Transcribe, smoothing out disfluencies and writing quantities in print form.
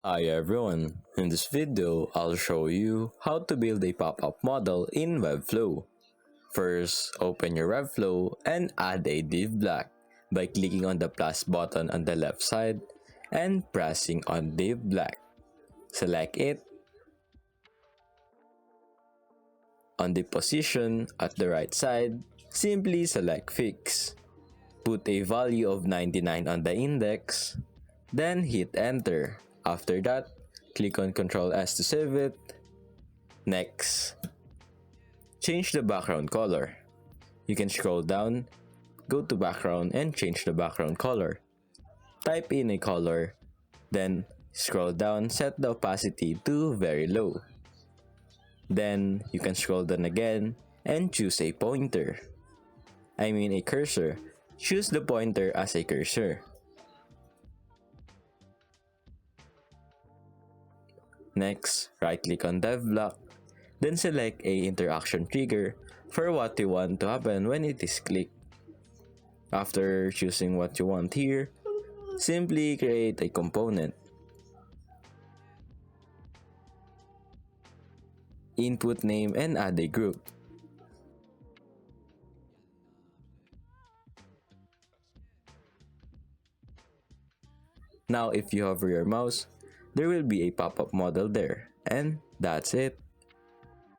Hi everyone, in this video I'll show you how to build a pop-up model in Webflow. First, open your Webflow and add a div block by clicking on the plus button on the left side and pressing on div block. Select it. On the position at the right side, simply select fix. Put a value of 99 on the index, then hit enter. After that, click on Ctrl S to save it. Next, change the background color. You can scroll down, go to background and change the background color. Type in a color, then scroll down, set the opacity to very low. Then you can scroll down again and choose a pointer. I mean a cursor. Choose the pointer as a cursor. Next, right-click on Dev Block, then select a interaction trigger for what you want to happen when it is clicked. After choosing what you want here, simply create a component. Input name and add a group. Now if you hover your mouse, there will be a pop-up model there. And that's it.